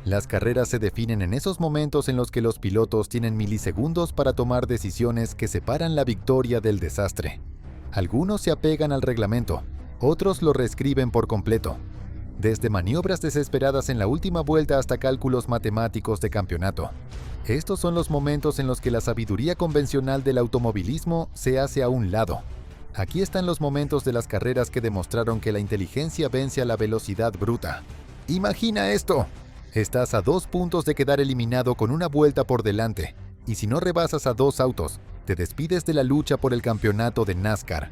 Las carreras se definen en esos momentos en los que los pilotos tienen milisegundos para tomar decisiones que separan la victoria del desastre. Algunos se apegan al reglamento, otros lo reescriben por completo. Desde maniobras desesperadas en la última vuelta hasta cálculos matemáticos de campeonato. Estos son los momentos en los que la sabiduría convencional del automovilismo se hace a un lado. Aquí están los momentos de las carreras que demostraron que la inteligencia vence a la velocidad bruta. ¡Imagina esto! Estás a 2 puntos de quedar eliminado con una vuelta por delante, y si no rebasas a 2 autos, te despides de la lucha por el campeonato de NASCAR.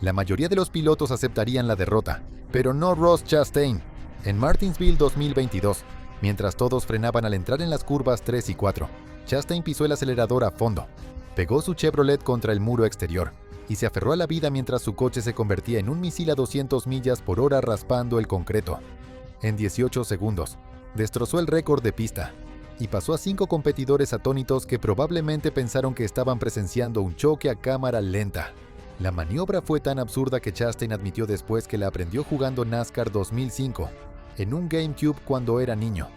La mayoría de los pilotos aceptarían la derrota, pero no Ross Chastain. En Martinsville 2022, mientras todos frenaban al entrar en las curvas 3 y 4, Chastain pisó el acelerador a fondo, pegó su Chevrolet contra el muro exterior y se aferró a la vida mientras su coche se convertía en un misil a 200 millas por hora raspando el concreto. En 18 segundos, destrozó el récord de pista y pasó a 5 competidores atónitos que probablemente pensaron que estaban presenciando un choque a cámara lenta. La maniobra fue tan absurda que Chastain admitió después que la aprendió jugando NASCAR 2005, en un GameCube cuando era niño.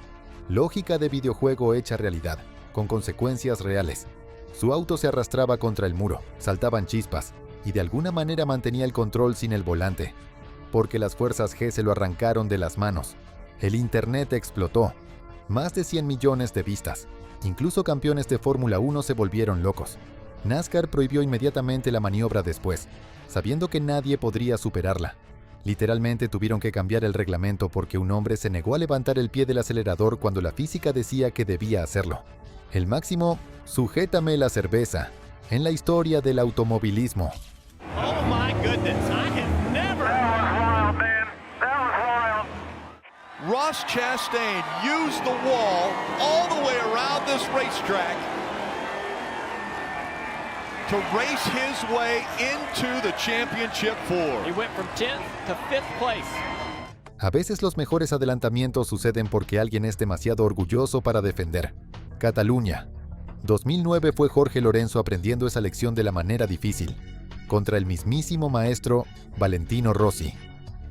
Lógica de videojuego hecha realidad, con consecuencias reales. Su auto se arrastraba contra el muro, saltaban chispas, y de alguna manera mantenía el control sin el volante, porque las fuerzas G se lo arrancaron de las manos. El internet explotó. Más de 100 millones de vistas. Incluso campeones de Fórmula 1 se volvieron locos. NASCAR prohibió inmediatamente la maniobra después, sabiendo que nadie podría superarla. Literalmente tuvieron que cambiar el reglamento porque un hombre se negó a levantar el pie del acelerador cuando la física decía que debía hacerlo. El máximo, sujétame la cerveza, en la historia del automovilismo. Oh my goodness, I have never... Ross Chastain used the wall all the way around this racetrack to race his way into the championship four. He went from 10th to 5th place. A veces los mejores adelantamientos suceden porque alguien es demasiado orgulloso para defender. Cataluña. 2009 fue Jorge Lorenzo aprendiendo esa lección de la manera difícil, contra el mismísimo maestro Valentino Rossi.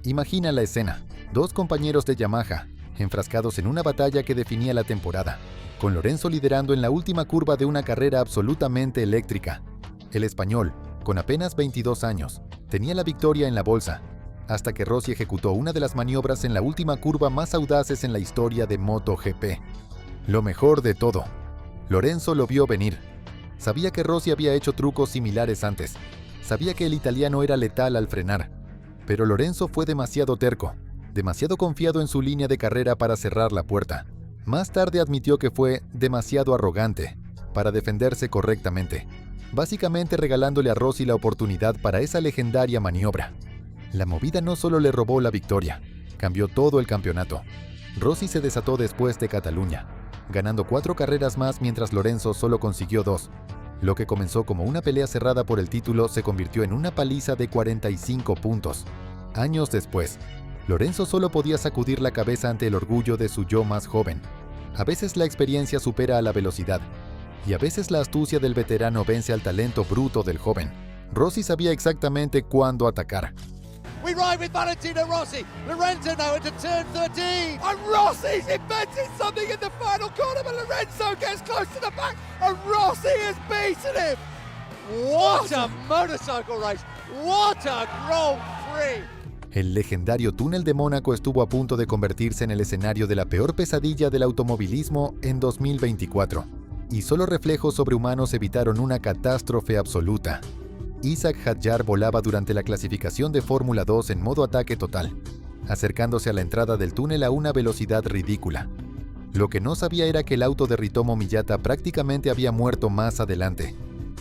Imagina la escena, 2 compañeros de Yamaha, enfrascados en una batalla que definía la temporada, con Lorenzo liderando en la última curva de una carrera absolutamente eléctrica. El español, con apenas 22 años, tenía la victoria en la bolsa, hasta que Rossi ejecutó una de las maniobras en la última curva más audaces en la historia de MotoGP. Lo mejor de todo, Lorenzo lo vio venir. Sabía que Rossi había hecho trucos similares antes, sabía que el italiano era letal al frenar, pero Lorenzo fue demasiado terco, demasiado confiado en su línea de carrera para cerrar la puerta. Más tarde admitió que fue demasiado arrogante para defenderse correctamente, básicamente regalándole a Rossi la oportunidad para esa legendaria maniobra. La movida no solo le robó la victoria, cambió todo el campeonato. Rossi se desató después de Cataluña, ganando 4 carreras más mientras Lorenzo solo consiguió 2. Lo que comenzó como una pelea cerrada por el título se convirtió en una paliza de 45 puntos. Años después, Lorenzo solo podía sacudir la cabeza ante el orgullo de su yo más joven. A veces la experiencia supera a la velocidad, y a veces la astucia del veterano vence al talento bruto del joven. Rossi sabía exactamente cuándo atacar. We ride with Valentino Rossi. Lorenzo now into turn 13. And Rossi's invented something in the final corner, but Lorenzo gets close to the back, and Rossi has beaten him. What a motorcycle race. What a Grand Prix. El legendario túnel de Mónaco estuvo a punto de convertirse en el escenario de la peor pesadilla del automovilismo en 2024, y solo reflejos sobrehumanos evitaron una catástrofe absoluta. Isack Hadjar volaba durante la clasificación de Fórmula 2 en modo ataque total, acercándose a la entrada del túnel a una velocidad ridícula. Lo que no sabía era que el auto de Ritomo Miyata prácticamente había muerto más adelante,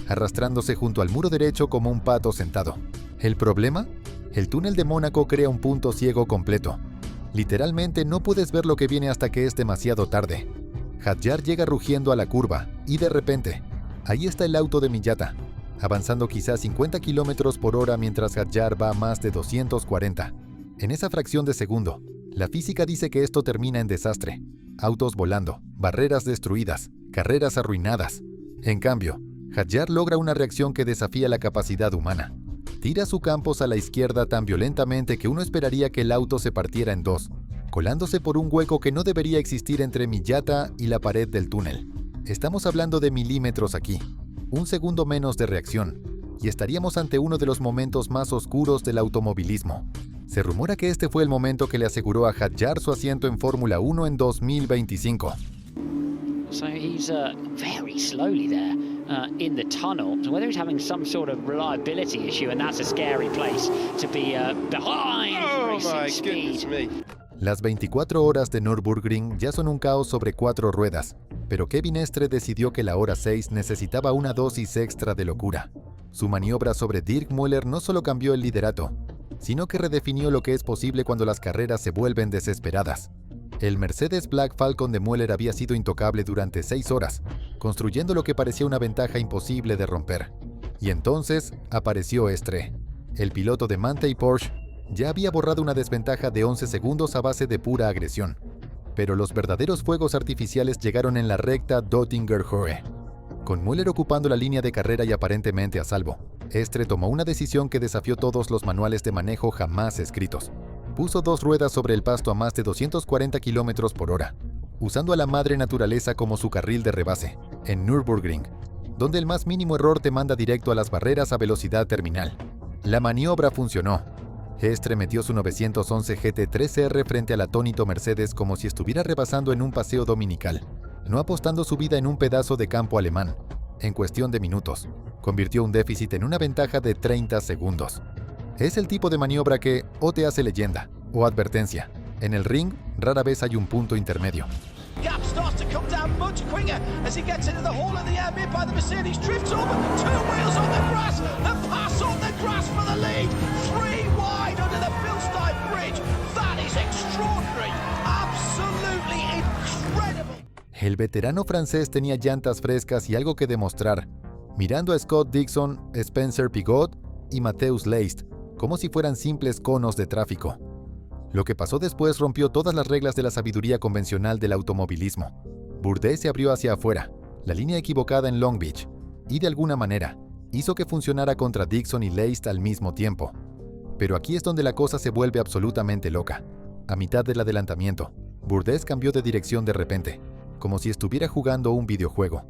arrastrándose junto al muro derecho como un pato sentado. ¿El problema? El túnel de Mónaco crea un punto ciego completo. Literalmente no puedes ver lo que viene hasta que es demasiado tarde. Hadjar llega rugiendo a la curva, y de repente, ahí está el auto de Miyata, avanzando quizás 50 km por hora mientras Hadjar va a más de 240. En esa fracción de segundo, la física dice que esto termina en desastre. Autos volando, barreras destruidas, carreras arruinadas. En cambio, Hadjar logra una reacción que desafía la capacidad humana. Tira su Campos a la izquierda tan violentamente que uno esperaría que el auto se partiera en 2. colándose por un hueco que no debería existir entre mi llanta y la pared del túnel. Estamos hablando de milímetros aquí, un segundo menos de reacción, y estaríamos ante uno de los momentos más oscuros del automovilismo. Se rumora que este fue el momento que le aseguró a Hadjar su asiento en Fórmula 1 en 2025. So he's very slowly there in the tunnel. So whether he's having some sort of reliability issue, and that's a scary place to be behind racing speed. Las 24 horas de Nürburgring ya son un caos sobre 4 ruedas, pero Kevin Estre decidió que la hora 6 necesitaba una dosis extra de locura. Su maniobra sobre Dirk Müller no solo cambió el liderato, sino que redefinió lo que es posible cuando las carreras se vuelven desesperadas. El Mercedes Black Falcon de Müller había sido intocable durante 6 horas, construyendo lo que parecía una ventaja imposible de romper. Y entonces apareció Estre. El piloto de Mantei Porsche ya había borrado una desventaja de 11 segundos a base de pura agresión. Pero los verdaderos fuegos artificiales llegaron en la recta Döttinger-Höhe. Con Müller ocupando la línea de carrera y aparentemente a salvo, Estre tomó una decisión que desafió todos los manuales de manejo jamás escritos. Puso 2 ruedas sobre el pasto a más de 240 km por hora, usando a la madre naturaleza como su carril de rebase, en Nürburgring, donde el más mínimo error te manda directo a las barreras a velocidad terminal. La maniobra funcionó. Estre metió su 911 GT3R frente al atónito Mercedes como si estuviera rebasando en un paseo dominical, no apostando su vida en un pedazo de campo alemán. En cuestión de minutos, convirtió un déficit en una ventaja de 30 segundos. Es el tipo de maniobra que o te hace leyenda o advertencia. En el ring, rara vez hay un punto intermedio. Gap starts to come down much quicker as he gets into the hole of the air made by the Mercedes. Drifts over, 2 wheels on the grass, the pass on the grass for the lead. 3 wide under the Bilstein Bridge. That is extraordinary. Absolutely incredible. El veterano francés tenía llantas frescas y algo que demostrar, mirando a Scott Dixon, Spencer Pigot y Mateusz Leist, como si fueran simples conos de tráfico. Lo que pasó después rompió todas las reglas de la sabiduría convencional del automovilismo. Bourdais se abrió hacia afuera, la línea equivocada en Long Beach, y de alguna manera, hizo que funcionara contra Dixon y Leist al mismo tiempo. Pero aquí es donde la cosa se vuelve absolutamente loca. A mitad del adelantamiento, Bourdais cambió de dirección de repente, como si estuviera jugando un videojuego.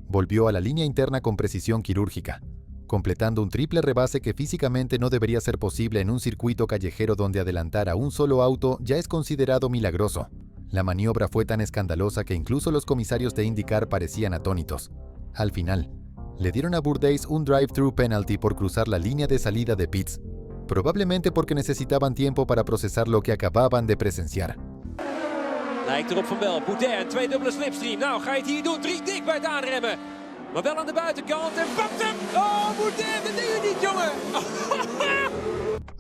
Volvió a la línea interna con precisión quirúrgica, completando un triple rebase que físicamente no debería ser posible en un circuito callejero donde adelantar a un solo auto ya es considerado milagroso. La maniobra fue tan escandalosa que incluso los comisarios de IndyCar parecían atónitos. Al final, le dieron a Bourdais un drive-thru penalty por cruzar la línea de salida de pits, probablemente porque necesitaban tiempo para procesar lo que acababan de presenciar. Lijkt erop van wel. Bourdais, 2 dubbele slipstream. Nou, ga je het hier doen? 3 dik bij het aanremmen. Maar wel aan de buitenkant en papt hem! Oh, Bourdais, dat deed je niet, jongen!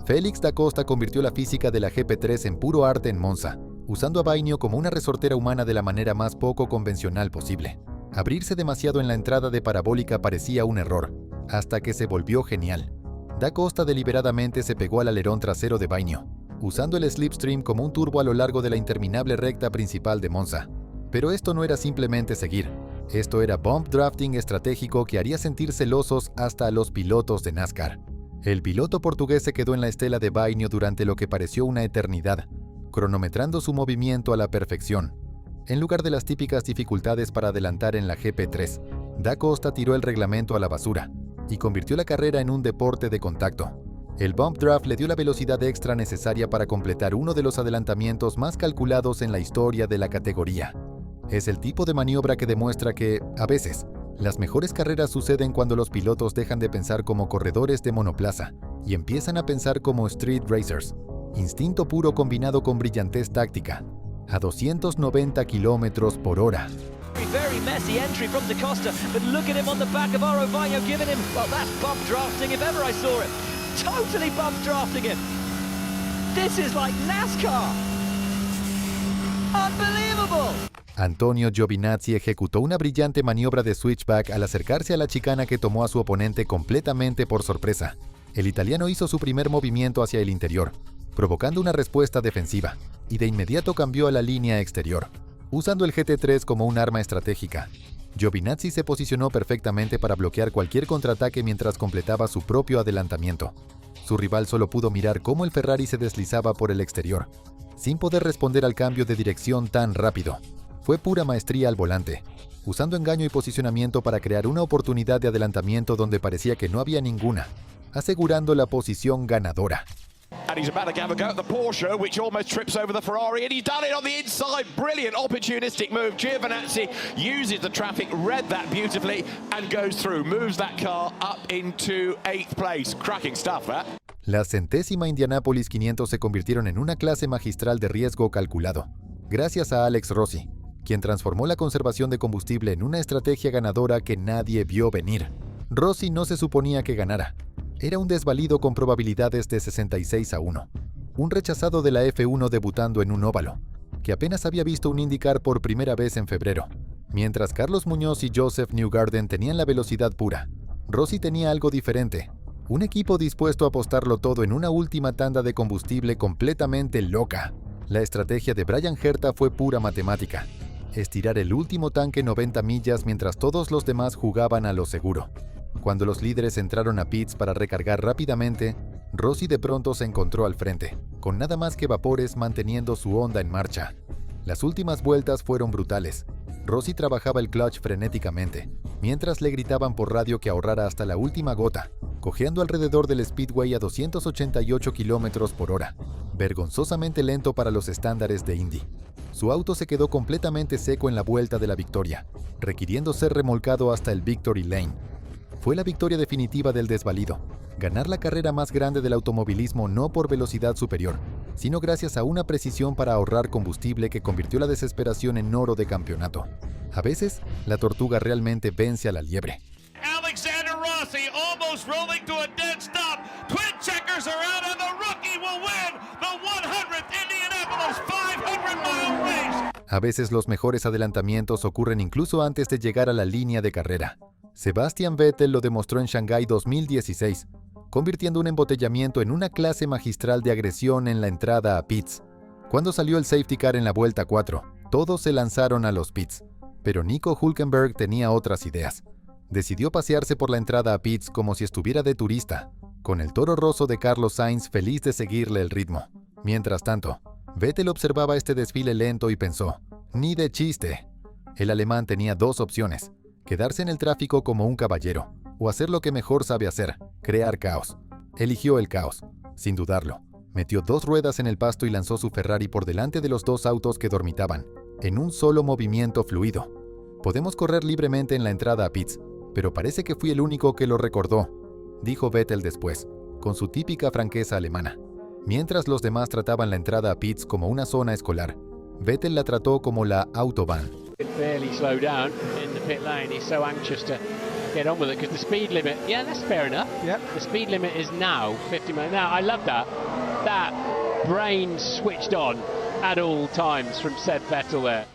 Félix da Costa convirtió la física de la GP3 en puro arte en Monza, usando a Bagno como una resortera humana de la manera más poco convencional posible. Abrirse demasiado en la entrada de parabólica parecía un error, hasta que se volvió genial. Da Costa deliberadamente se pegó al alerón trasero de Bagno, usando el slipstream como un turbo a lo largo de la interminable recta principal de Monza. Pero esto no era simplemente seguir. Esto era bump drafting estratégico que haría sentir celosos hasta a los pilotos de NASCAR. El piloto portugués se quedó en la estela de Bagno durante lo que pareció una eternidad, cronometrando su movimiento a la perfección. En lugar de las típicas dificultades para adelantar en la GP3, Da Costa tiró el reglamento a la basura y convirtió la carrera en un deporte de contacto. El bump draft le dio la velocidad extra necesaria para completar uno de los adelantamientos más calculados en la historia de la categoría. Es el tipo de maniobra que demuestra que, a veces, las mejores carreras suceden cuando los pilotos dejan de pensar como corredores de monoplaza y empiezan a pensar como street racers. Instinto puro combinado con brillantez táctica, a 290 km por hora. Very messy entry from Da Costa, but look at him on the back of Oro Bagno giving him, well, that's bump drafting if ever I saw it. Totally bump drafting him. This is like NASCAR. Unbelievable. Antonio Giovinazzi ejecutó una brillante maniobra de switchback al acercarse a la chicana que tomó a su oponente completamente por sorpresa. El italiano hizo su primer movimiento hacia el interior, provocando una respuesta defensiva, y de inmediato cambió a la línea exterior, usando el GT3 como un arma estratégica. Giovinazzi se posicionó perfectamente para bloquear cualquier contraataque mientras completaba su propio adelantamiento. Su rival solo pudo mirar cómo el Ferrari se deslizaba por el exterior, sin poder responder al cambio de dirección tan rápido. Fue pura maestría al volante, usando engaño y posicionamiento para crear una oportunidad de adelantamiento donde parecía que no había ninguna, asegurando la posición ganadora. And he's about to have a go at the Porsche, which almost trips over the Ferrari, and he's done it on the inside. Brilliant opportunistic move. Giovinazzi uses the traffic, read that beautifully, and goes through. Moves that car up into 8th place. Cracking stuff, that. La 100ª Indianapolis 500 se convirtieron en una clase magistral de riesgo calculado, gracias a Alex Rossi, quien transformó la conservación de combustible en una estrategia ganadora que nadie vio venir. Rossi no se suponía que ganara. Era un desvalido con probabilidades de 66-1, un rechazado de la F1 debutando en un óvalo, que apenas había visto un IndyCar por primera vez en febrero. Mientras Carlos Muñoz y Joseph Newgarden tenían la velocidad pura, Rossi tenía algo diferente, un equipo dispuesto a apostarlo todo en una última tanda de combustible completamente loca. La estrategia de Bryan Herta fue pura matemática, estirar el último tanque 90 millas mientras todos los demás jugaban a lo seguro. Cuando los líderes entraron a pits para recargar rápidamente, Rossi de pronto se encontró al frente, con nada más que vapores manteniendo su Honda en marcha. Las últimas vueltas fueron brutales. Rossi trabajaba el clutch frenéticamente, mientras le gritaban por radio que ahorrara hasta la última gota, cojeando alrededor del Speedway a 288 km por hora, vergonzosamente lento para los estándares de Indy. Su auto se quedó completamente seco en la vuelta de la victoria, requiriendo ser remolcado hasta el Victory Lane. Fue la victoria definitiva del desvalido, ganar la carrera más grande del automovilismo no por velocidad superior, sino gracias a una precisión para ahorrar combustible que convirtió la desesperación en oro de campeonato. A veces, la tortuga realmente vence a la liebre. Alexander Rossi almost rolling to a dead stop. Twin checkers are out and the rookie will win the 100th Indianapolis 500-mile race. A veces los mejores adelantamientos ocurren incluso antes de llegar a la línea de carrera. Sebastian Vettel lo demostró en Shanghái 2016, convirtiendo un embotellamiento en una clase magistral de agresión en la entrada a pits. Cuando salió el safety car en la vuelta 4, todos se lanzaron a los pits, pero Nico Hülkenberg tenía otras ideas. Decidió pasearse por la entrada a pits como si estuviera de turista, con el Toro Rosso de Carlos Sainz feliz de seguirle el ritmo. Mientras tanto, Vettel observaba este desfile lento y pensó, «Ni de chiste». El alemán tenía dos opciones: quedarse en el tráfico como un caballero, o hacer lo que mejor sabe hacer, crear caos. Eligió el caos, sin dudarlo. Metió dos ruedas en el pasto y lanzó su Ferrari por delante de los dos autos que dormitaban, en un solo movimiento fluido. Podemos correr libremente en la entrada a pits, pero parece que fui el único que lo recordó, dijo Vettel después, con su típica franqueza alemana. Mientras los demás trataban la entrada a pits como una zona escolar, Vettel la trató como la Autobahn. Barely slow down in the pit lane. He's so anxious to get on with it because the speed limit, yeah, that's fair enough. Yep. The speed limit is now 50 miles. Now, I love that. That brain switched on at all times from Seb Vettel there.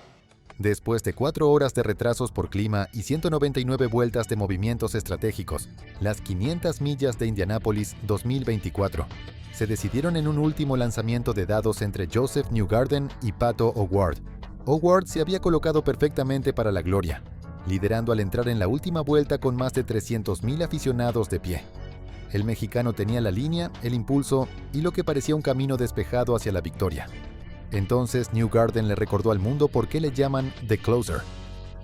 Después de 4 horas de retrasos por clima y 199 vueltas de movimientos estratégicos, las 500 millas de Indianápolis 2024 se decidieron en un último lanzamiento de dados entre Joseph Newgarden y Pato O'Ward. O'Ward se había colocado perfectamente para la gloria, liderando al entrar en la última vuelta con más de 300,000 aficionados de pie. El mexicano tenía la línea, el impulso y lo que parecía un camino despejado hacia la victoria. Entonces Newgarden le recordó al mundo por qué le llaman The Closer.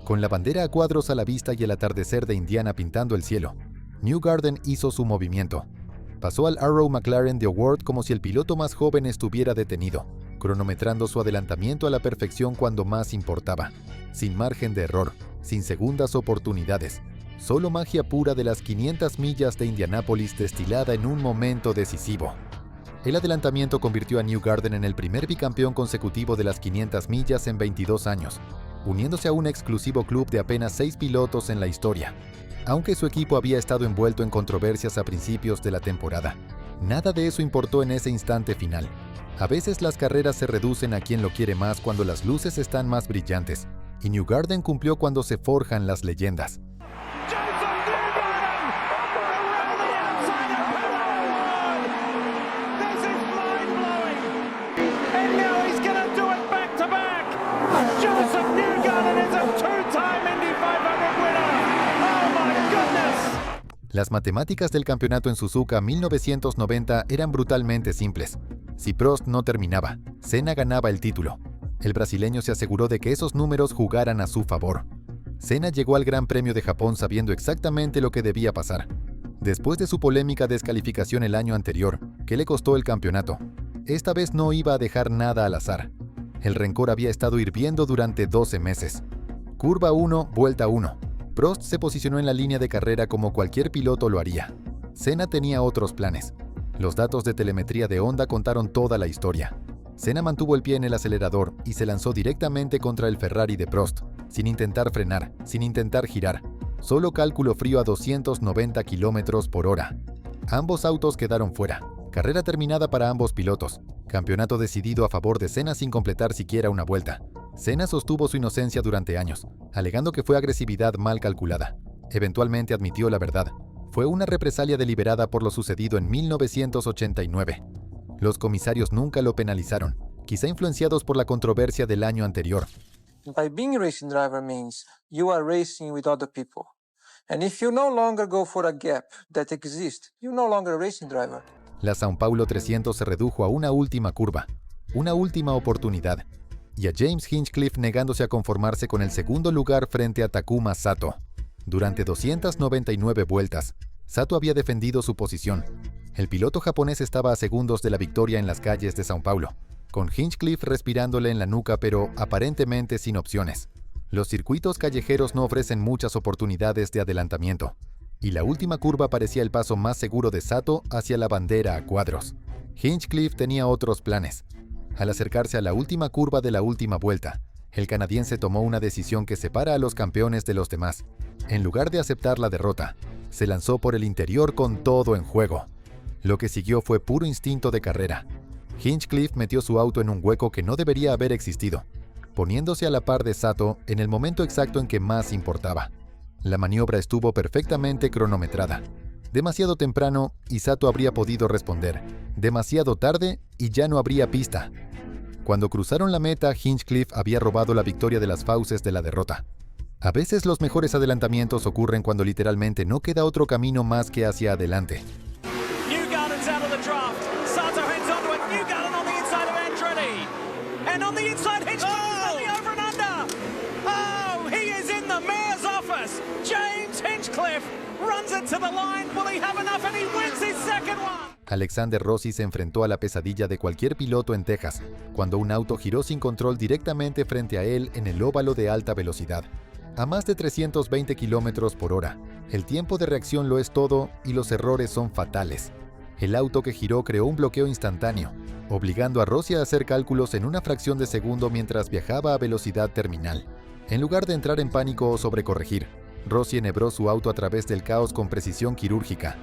Con la bandera a cuadros a la vista y el atardecer de Indiana pintando el cielo, Newgarden hizo su movimiento. Pasó al Arrow McLaren de O'Ward como si el piloto más joven estuviera detenido, cronometrando su adelantamiento a la perfección cuando más importaba, sin margen de error, sin segundas oportunidades, solo magia pura de las 500 millas de Indianápolis destilada en un momento decisivo. El adelantamiento convirtió a Newgarden en el primer bicampeón consecutivo de las 500 millas en 22 años, uniéndose a un exclusivo club de apenas 6 pilotos en la historia. Aunque su equipo había estado envuelto en controversias a principios de la temporada, nada de eso importó en ese instante final. A veces las carreras se reducen a quien lo quiere más cuando las luces están más brillantes, y Newgarden cumplió cuando se forjan las leyendas. Las matemáticas del campeonato en Suzuka 1990 eran brutalmente simples. Si Prost no terminaba, Senna ganaba el título. El brasileño se aseguró de que esos números jugaran a su favor. Senna llegó al Gran Premio de Japón sabiendo exactamente lo que debía pasar. Después de su polémica descalificación el año anterior, que le costó el campeonato, esta vez no iba a dejar nada al azar. El rencor había estado hirviendo durante 12 meses. Curva 1, vuelta 1. Prost se posicionó en la línea de carrera como cualquier piloto lo haría. Senna tenía otros planes. Los datos de telemetría de Honda contaron toda la historia. Senna mantuvo el pie en el acelerador y se lanzó directamente contra el Ferrari de Prost, sin intentar frenar, sin intentar girar. Solo cálculo frío a 290 km/h. Ambos autos quedaron fuera. Carrera terminada para ambos pilotos. Campeonato decidido a favor de Senna sin completar siquiera una vuelta. Senna sostuvo su inocencia durante años, alegando que fue agresividad mal calculada. Eventualmente admitió la verdad. Fue una represalia deliberada por lo sucedido en 1989. Los comisarios nunca lo penalizaron, quizá influenciados por la controversia del año anterior. By being a racing driver means you are racing with other people. And if you no longer go for a gap that exists, you're no longer a racing driver. La São Paulo 300 se redujo a una última curva, una última oportunidad, y a James Hinchcliffe negándose a conformarse con el segundo lugar frente a Takuma Sato. Durante 299 vueltas, Sato había defendido su posición. El piloto japonés estaba a segundos de la victoria en las calles de São Paulo, con Hinchcliffe respirándole en la nuca pero aparentemente sin opciones. Los circuitos callejeros no ofrecen muchas oportunidades de adelantamiento, y la última curva parecía el paso más seguro de Sato hacia la bandera a cuadros. Hinchcliffe tenía otros planes. Al acercarse a la última curva de la última vuelta, el canadiense tomó una decisión que separa a los campeones de los demás. En lugar de aceptar la derrota, se lanzó por el interior con todo en juego. Lo que siguió fue puro instinto de carrera. Hinchcliffe metió su auto en un hueco que no debería haber existido, poniéndose a la par de Sato en el momento exacto en que más importaba. La maniobra estuvo perfectamente cronometrada. Demasiado temprano y Sato habría podido responder. Demasiado tarde y ya no habría pista. Cuando cruzaron la meta, Hinchcliffe había robado la victoria de las fauces de la derrota. A veces los mejores adelantamientos ocurren cuando literalmente no queda otro camino más que hacia adelante. Newgarden's out of the draft. Sato heads onto it. Newgarden on the inside of Andretti. And on the inside, Hinchcliffe is over and under. Oh, he is in the mayor's office. James Hinchcliffe runs it to the line. Will he have enough? And he wins his second one. Alexander Rossi se enfrentó a la pesadilla de cualquier piloto en Texas, cuando un auto giró sin control directamente frente a él en el óvalo de alta velocidad. A más de 320 km/h, el tiempo de reacción lo es todo y los errores son fatales. El auto que giró creó un bloqueo instantáneo, obligando a Rossi a hacer cálculos en una fracción de segundo mientras viajaba a velocidad terminal. En lugar de entrar en pánico o sobrecorregir, Rossi enhebró su auto a través del caos con precisión quirúrgica,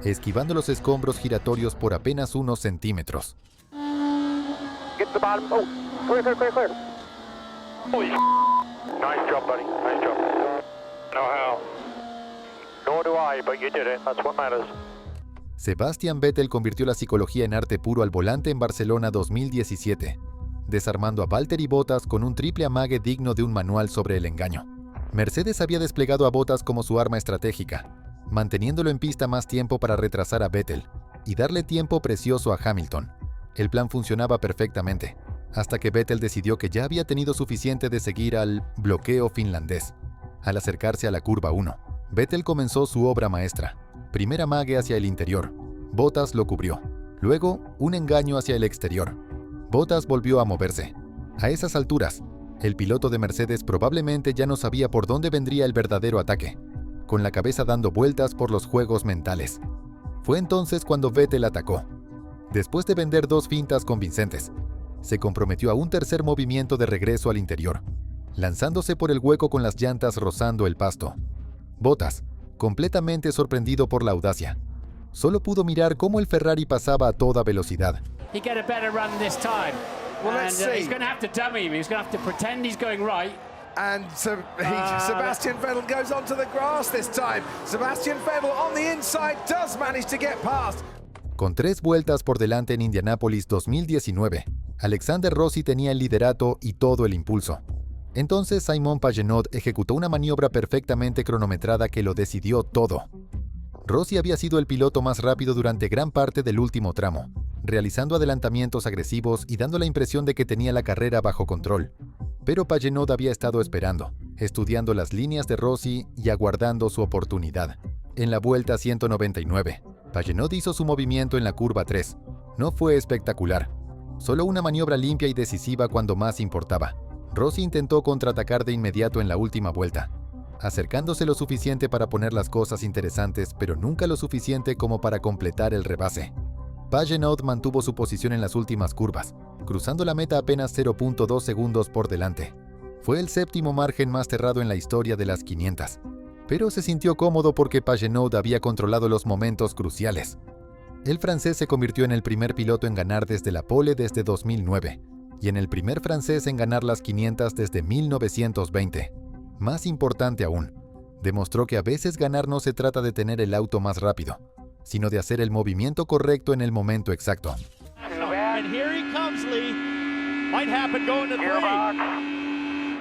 esquivando los escombros giratorios por apenas unos centímetros. Get to the bottom. Oh, clear. Holy nice job, buddy. Nice job. Know how. Nor do I, but you did it. That's what matters. Sebastian Vettel convirtió la psicología en arte puro al volante en Barcelona 2017, desarmando a Valtteri Bottas con un triple amague digno de un manual sobre el engaño. Mercedes había desplegado a Bottas como su arma estratégica, manteniéndolo en pista más tiempo para retrasar a Vettel y darle tiempo precioso a Hamilton. El plan funcionaba perfectamente, hasta que Vettel decidió que ya había tenido suficiente de seguir al bloqueo finlandés. Al acercarse a la curva 1, Vettel comenzó su obra maestra. Primer amague hacia el interior. Bottas lo cubrió. Luego, un engaño hacia el exterior. Bottas volvió a moverse. A esas alturas, el piloto de Mercedes probablemente ya no sabía por dónde vendría el verdadero ataque, con la cabeza dando vueltas por los juegos mentales. Fue entonces cuando Vettel atacó. Después de vender 2 fintas convincentes, se comprometió a un tercer movimiento de regreso al interior, lanzándose por el hueco con las llantas rozando el pasto. Bottas, completamente sorprendido por la audacia, solo pudo mirar cómo el Ferrari pasaba a toda velocidad. He get a better run this time. Well, let's see. He's going to have to dummy him. He's going to have to pretend he's going right. And Sebastian Vettel goes onto the grass this time. Sebastian Vettel on the inside does manage to get past. Con 3 vueltas por delante en Indianápolis 2019, Alexander Rossi tenía el liderato y todo el impulso. Entonces Simon Pagenaud ejecutó una maniobra perfectamente cronometrada que lo decidió todo. Rossi había sido el piloto más rápido durante gran parte del último tramo, realizando adelantamientos agresivos y dando la impresión de que tenía la carrera bajo control. Pero Pagenaud había estado esperando, estudiando las líneas de Rossi y aguardando su oportunidad. En la vuelta 199, Pagenaud hizo su movimiento en la curva 3. No fue espectacular, solo una maniobra limpia y decisiva cuando más importaba. Rossi intentó contraatacar de inmediato en la última vuelta, acercándose lo suficiente para poner las cosas interesantes, pero nunca lo suficiente como para completar el rebase. Pagenaud mantuvo su posición en las últimas curvas, cruzando la meta apenas 0.2 segundos por delante. Fue el séptimo margen más cerrado en la historia de las 500, pero se sintió cómodo porque Pagenaud había controlado los momentos cruciales. El francés se convirtió en el primer piloto en ganar desde la pole desde 2009, y en el primer francés en ganar las 500 desde 1920. Más importante aún, demostró que a veces ganar no se trata de tener el auto más rápido, sino de hacer el movimiento correcto en el momento exacto. And here he comes, Lee. Might happen going to the lead.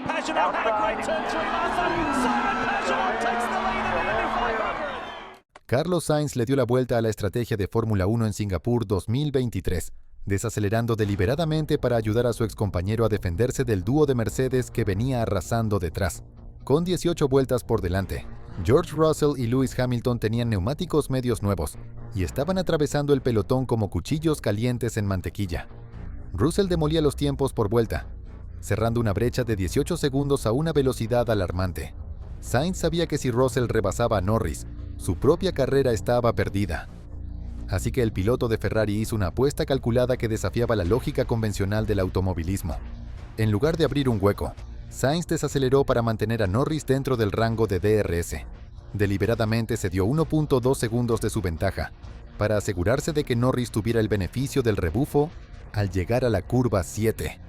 Pagenaud had a great turn 3 last time. Simon Pagenaud takes the lead in the Indy 500. Carlos Sainz le dio la vuelta a la estrategia de Fórmula 1 en Singapur 2023, desacelerando deliberadamente para ayudar a su excompañero a defenderse del dúo de Mercedes que venía arrasando detrás. Con 18 vueltas por delante, George Russell y Lewis Hamilton tenían neumáticos medios nuevos y estaban atravesando el pelotón como cuchillos calientes en mantequilla. Russell demolía los tiempos por vuelta, cerrando una brecha de 18 segundos a una velocidad alarmante. Sainz sabía que si Russell rebasaba a Norris, su propia carrera estaba perdida. Así que el piloto de Ferrari hizo una apuesta calculada que desafiaba la lógica convencional del automovilismo. En lugar de abrir un hueco, Sainz desaceleró para mantener a Norris dentro del rango de DRS. Deliberadamente se dio 1.2 segundos de su ventaja, para asegurarse de que Norris tuviera el beneficio del rebufo al llegar a la curva 7.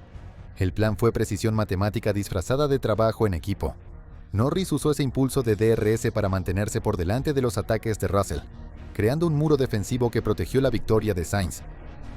El plan fue precisión matemática disfrazada de trabajo en equipo. Norris usó ese impulso de DRS para mantenerse por delante de los ataques de Russell, creando un muro defensivo que protegió la victoria de Sainz.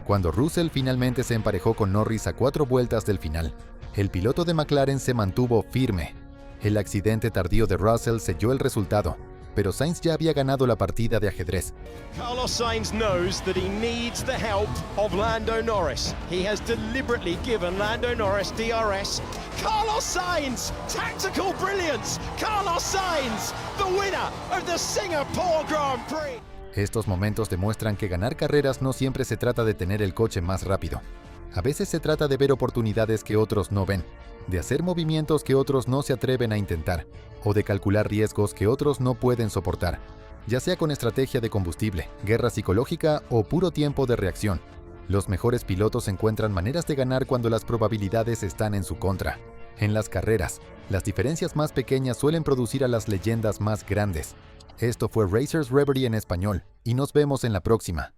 Cuando Russell finalmente se emparejó con Norris a 4 vueltas del final, el piloto de McLaren se mantuvo firme. El accidente tardío de Russell selló el resultado, pero Sainz ya había ganado la partida de ajedrez. Carlos Sainz knows that he needs the help of Lando Norris. He has deliberately given Lando Norris DRS. Carlos Sainz, tactical brilliance. Carlos Sainz, the winner of the Singapore Grand Prix. Estos momentos demuestran que ganar carreras no siempre se trata de tener el coche más rápido. A veces se trata de ver oportunidades que otros no ven, de hacer movimientos que otros no se atreven a intentar, o de calcular riesgos que otros no pueden soportar, ya sea con estrategia de combustible, guerra psicológica o puro tiempo de reacción. Los mejores pilotos encuentran maneras de ganar cuando las probabilidades están en su contra. En las carreras, las diferencias más pequeñas suelen producir a las leyendas más grandes. Esto fue Racers Reverie en español, y nos vemos en la próxima.